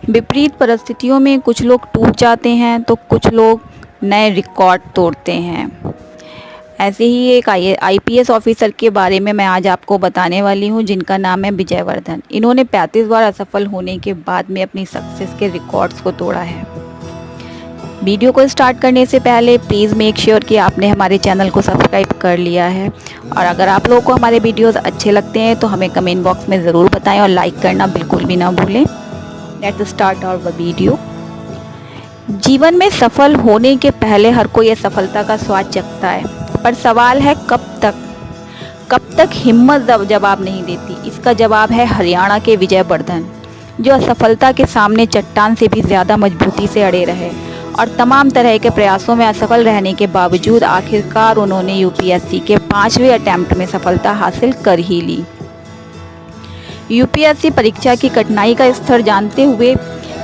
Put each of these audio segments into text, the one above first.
विपरीत परिस्थितियों में कुछ लोग टूट जाते हैं तो कुछ लोग नए रिकॉर्ड तोड़ते हैं। ऐसे ही एक आईपीएस ऑफिसर के बारे में मैं आज आपको बताने वाली हूं, जिनका नाम है विजयवर्धन। इन्होंने 35 बार असफल होने के बाद में अपनी सक्सेस के रिकॉर्ड्स को तोड़ा है। वीडियो को स्टार्ट करने से पहले प्लीज़ मेक श्योर कि आपने हमारे चैनल को सब्सक्राइब कर लिया है, और अगर आप लोगों को हमारे वीडियोस अच्छे लगते हैं तो हमें कमेंट बॉक्स में ज़रूर बताएं और लाइक करना बिल्कुल भी ना भूलें। Let's start our video. जीवन में सफल होने के पहले हर कोई असफलता का स्वाद चखता है, पर सवाल है कब तक हिम्मत जवाब नहीं देती। इसका जवाब है हरियाणा के विजयवर्धन, जो असफलता के सामने चट्टान से भी ज़्यादा मजबूती से अड़े रहे और तमाम तरह के प्रयासों में असफल रहने के बावजूद आखिरकार उन्होंने यूपीएससी के 5वें अटेम्प्ट में सफलता हासिल कर ही ली। यूपीएससी परीक्षा की कठिनाई का स्तर जानते हुए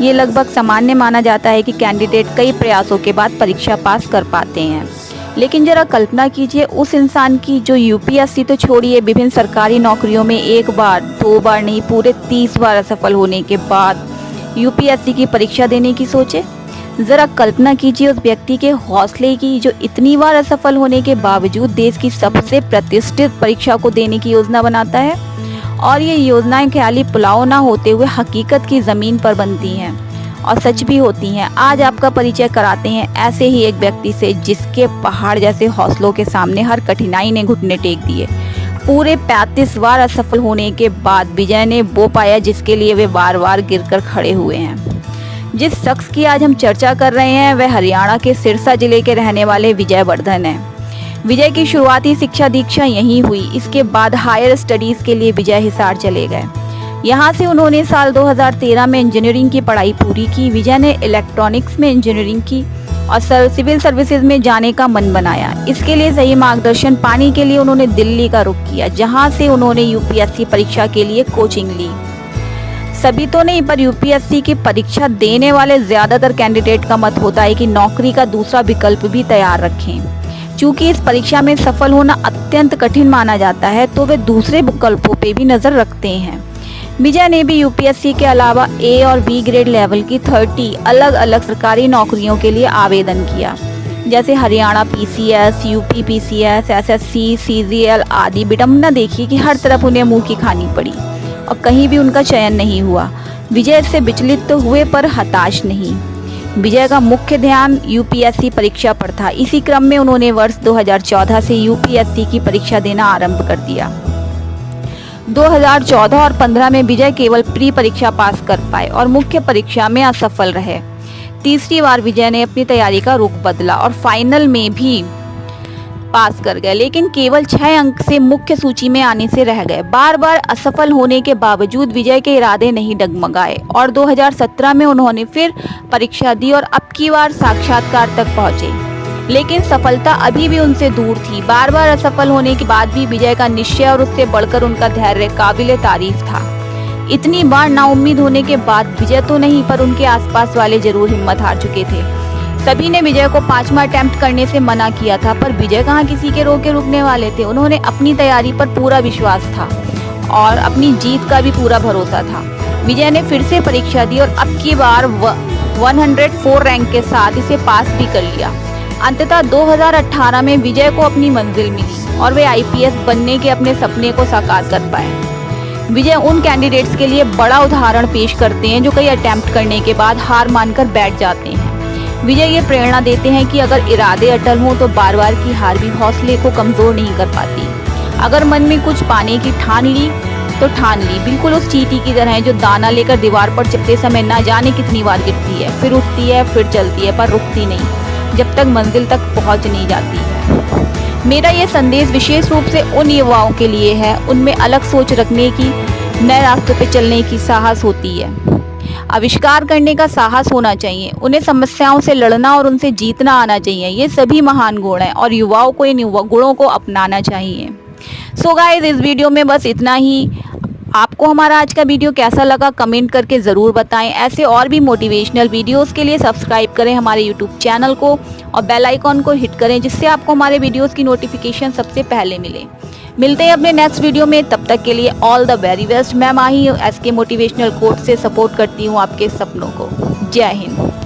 ये लगभग सामान्य माना जाता है कि कैंडिडेट कई प्रयासों के बाद परीक्षा पास कर पाते हैं। लेकिन जरा कल्पना कीजिए उस इंसान की जो यूपीएससी तो छोड़िए, विभिन्न सरकारी नौकरियों में एक बार, दो बार नहीं, पूरे 30 बार असफल होने के बाद यूपीएससी की परीक्षा देने की सोचे। ज़रा कल्पना कीजिए उस व्यक्ति के हौसले की जो इतनी बार असफल होने के बावजूद देश की सबसे प्रतिष्ठित परीक्षा को देने की योजना बनाता है। और ये योजनाएं ख्याली पुलाव ना होते हुए हकीकत की ज़मीन पर बनती हैं और सच भी होती हैं। आज आपका परिचय कराते हैं ऐसे ही एक व्यक्ति से, जिसके पहाड़ जैसे हौसलों के सामने हर कठिनाई ने घुटने टेक दिए। पूरे 35 बार असफल होने के बाद विजय ने वो पाया जिसके लिए वे बार बार गिरकर खड़े हुए हैं। जिस शख्स की आज हम चर्चा कर रहे हैं वह हरियाणा के सिरसा जिले के रहने वाले विजयवर्धन हैं। विजय की शुरुआती शिक्षा दीक्षा यहीं हुई। इसके बाद हायर स्टडीज़ के लिए विजय हिसार चले गए। यहाँ से उन्होंने साल 2013 में इंजीनियरिंग की पढ़ाई पूरी की। विजय ने इलेक्ट्रॉनिक्स में इंजीनियरिंग की और सिविल सर्विसेज में जाने का मन बनाया। इसके लिए सही मार्गदर्शन पाने के लिए उन्होंने दिल्ली का रुख किया, जहाँ से उन्होंने यूपीएससी परीक्षा के लिए कोचिंग ली। सभी तो नहीं, पर यूपीएससी की परीक्षा देने वाले ज़्यादातर कैंडिडेट का मत होता है कि नौकरी का दूसरा विकल्प भी तैयार रखें। चूँकि इस परीक्षा में सफल होना अत्यंत कठिन माना जाता है तो वे दूसरे विकल्पों पे भी नज़र रखते हैं। विजय ने भी यूपीएससी के अलावा ए और बी ग्रेड लेवल की 30 अलग अलग सरकारी नौकरियों के लिए आवेदन किया, जैसे Haryana PCS, UP PCS, SSC, CGL आदि। विडम्बना देखिए कि हर तरफ उन्हें मुंह की खानी पड़ी और कहीं भी उनका चयन नहीं हुआ। विजय इससे विचलित तो हुए पर हताश नहीं। विजय का मुख्य ध्यान यूपीएससी परीक्षा पर था। इसी क्रम में उन्होंने वर्ष 2014 से यूपीएससी की परीक्षा देना आरंभ कर दिया। 2014 और 15 में विजय केवल प्री परीक्षा पास कर पाए और मुख्य परीक्षा में असफल रहे। तीसरी बार विजय ने अपनी तैयारी का रुख बदला और फाइनल में भी पास कर गए, लेकिन केवल 6 अंक से मुख्य सूची में आने से रह गए। बार बार असफल होने के बावजूद विजय के इरादे नहीं डगमगाए और 2017 में उन्होंने फिर परीक्षा दी और अब की बार साक्षात्कार तक पहुंचे। लेकिन सफलता अभी भी उनसे दूर थी। बार बार असफल होने के बाद भी विजय का निश्चय और उससे बढ़कर उनका धैर्य काबिले तारीफ था। इतनी बार नाउम्मीद होने के बाद विजय तो नहीं, पर उनके आसपास वाले जरूर हिम्मत हार चुके थे। सभी ने विजय को 5वां अटेम्प्ट करने से मना किया था, पर विजय कहाँ किसी के रोके रुकने वाले थे। उन्होंने अपनी तैयारी पर पूरा विश्वास था और अपनी जीत का भी पूरा भरोसा था। विजय ने फिर से परीक्षा दी और अब की बार 104 रैंक के साथ इसे पास भी कर लिया। अंततः 2018 में विजय को अपनी मंजिल मिली और वे आईपीएस बनने के अपने सपने को साकार कर पाए। विजय उन कैंडिडेट्स के लिए बड़ा उदाहरण पेश करते हैं जो कई अटेम्प्ट करने के बाद हार मानकर बैठ जाते हैं। विजय ये प्रेरणा देते हैं कि अगर इरादे अटल हों तो बार बार की हार भी हौसले को कमज़ोर नहीं कर पाती। अगर मन में कुछ पाने की ठान ली तो ठान ली, बिल्कुल उस चींटी की तरह जो दाना लेकर दीवार पर चलते समय ना जाने कितनी बार गिरती है, फिर उठती है, फिर चलती है, पर रुकती नहीं जब तक मंजिल तक पहुंच नहीं जाती है। मेरा ये संदेश विशेष रूप से उन युवाओं के लिए है, उनमें अलग सोच रखने की, नए रास्तों पर चलने की साहस होती है, आविष्कार करने का साहस होना चाहिए। उन्हें समस्याओं से लड़ना और उनसे जीतना आना चाहिए। ये सभी महान गुण हैं और युवाओं को इन गुणों को अपनाना चाहिए। सो गाइस, इस वीडियो में बस इतना ही। आपको हमारा आज का वीडियो कैसा लगा कमेंट करके ज़रूर बताएं। ऐसे और भी मोटिवेशनल वीडियोस के लिए सब्सक्राइब करें हमारे यूट्यूब चैनल को और बेल आइकॉन को हिट करें, जिससे आपको हमारे वीडियोस की नोटिफिकेशन सबसे पहले मिले। मिलते हैं अपने नेक्स्ट वीडियो में, तब तक के लिए ऑल द वेरी बेस्ट। मैं माही SK मोटिवेशनल कोट से सपोर्ट करती हूँ आपके सपनों को। जय हिंद।